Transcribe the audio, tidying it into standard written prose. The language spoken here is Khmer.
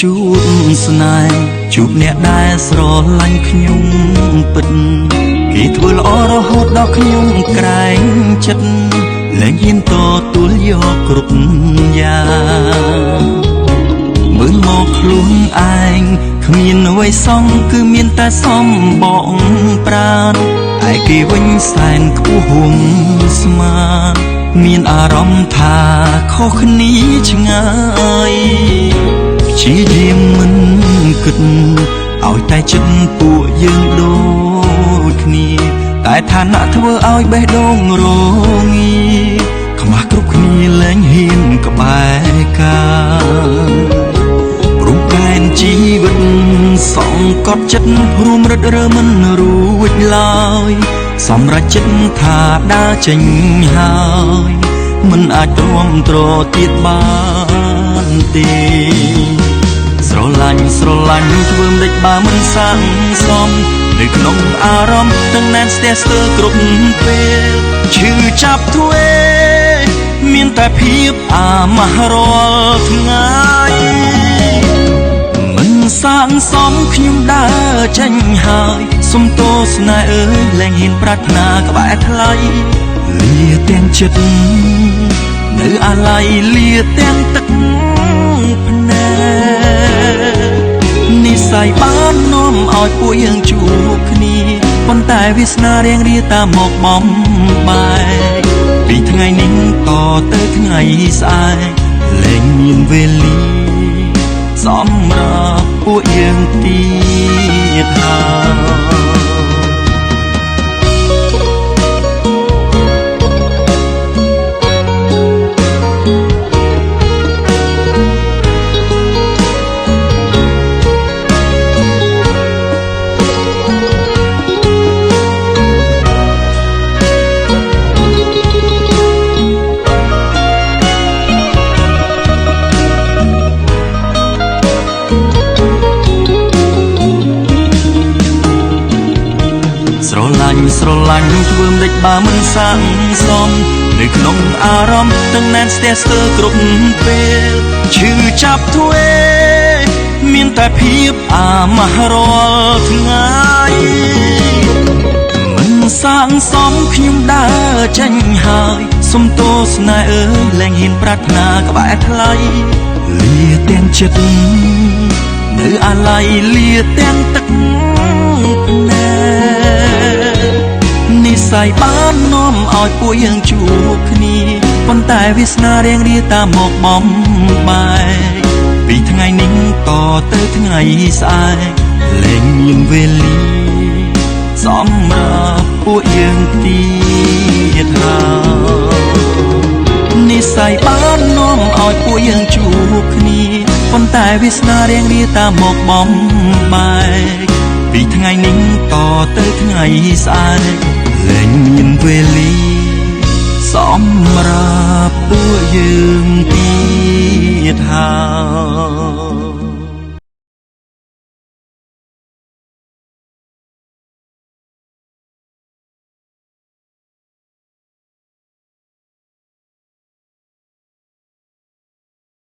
ជួបស្នេហ៍ជួបអ្នកដែលស្រឡាញ់ខ្ញុំពិតគេធ្វើល្អរហូតដល់ខ្ញុំក្រែងចិត្តលែងហ៊ានទទួលយកគ្រប់យ៉ាងមើលមកខ្លួនឯងគ្មានអ្វីសងគឺមានតែសំបងប្រាណឯគេវិញសែនខ្ពស់ហួងស្មានមានអារម្មណ៍ថាខុសគ្នាឆ្ងាយព្យាយាមមិនគិតឲ្យតែចិត្តពួកយើងដូចគ្នាតែឋានៈធ្វើឲ្យបេះដូងរងាខ្មាស់គ្រប់គ្នាលែងហ៊ានក្បែរកាព្រំដែនជីវិតសង្កត់ចិត្តរួមរត់រើមិនរួចឡើយសម្រាប់ចិត្តថាដើរចេញហើយមិនអាចទ្រាំទ្រទៀតបានទេស្រឡាញ់ធ្វើមិនដេចបើមិនសាំសមនៅក្នុងអារម្មណ៍ទាំងណែនស្ទះស្ទើរគ្រប់ពេលឈឺចាប់ទ្វេមានតែភាពអាម៉ាស់រាល់ថ្ងៃមិនសាងសមខ្ញុំដើរចេញហើយសុំទោសស្នេហ៍អើយលែងហ៊ានប្រាថ្នាក្បែរថ្លៃលាទាំងចិត្តនៅអាឡ័យលាទាំងទឹកភ្នែកនិស្ស័យបាននាំឲ្យពួកយើងជួបគ្នាប៉ុន្តែវាសនារៀងរាតាមមកបំបែកពីថ្ងៃនេះតទៅថ្ងៃស្អែកលែងមានវេលាសម្រាប់ពួកយើងទៀតហើយស្រឡាញ់ធ្វើមិនដេចបើមិនសាំសមនៅក្នុងអារម្មណ៍ទាំងណែនស្ទះស្ទើរគ្រប់ពេលឈឺចាប់ទ្វេមានតែភាពអាម៉ាស់រាល់ថ្ងៃមិនសាំសមខ្ញុំដើរចេញហើយសុំទោសស្នេហ៍អើយលែងហ៊ានប្រាថ្នាក្បែរថ្លៃលាទាំងចិត្តនៅអាឡ័យលាទាំងទឹកភ្នែកនិស្ស័យបាននាំឲ្យពួកយើងជួបគ្នាប៉ុន្តែវាសនារៀងរាតាមមកបំបែកពីថ្ងៃនេះតទៅថ្ងៃស្អែកលែងមានវេលាសម្រាប់ពួកយើងទៀតហើយនិស្ស័យបាននាំឲ្យពួកយើងជួបគ្នាប៉ុន្តែវាសនារៀងរាតាមមកបំបែកពីថ្ងៃនេះតទៅថ្ងៃស្អែកលែងមានវេលាសម្រាប់ពួកយើងទៀតហើយ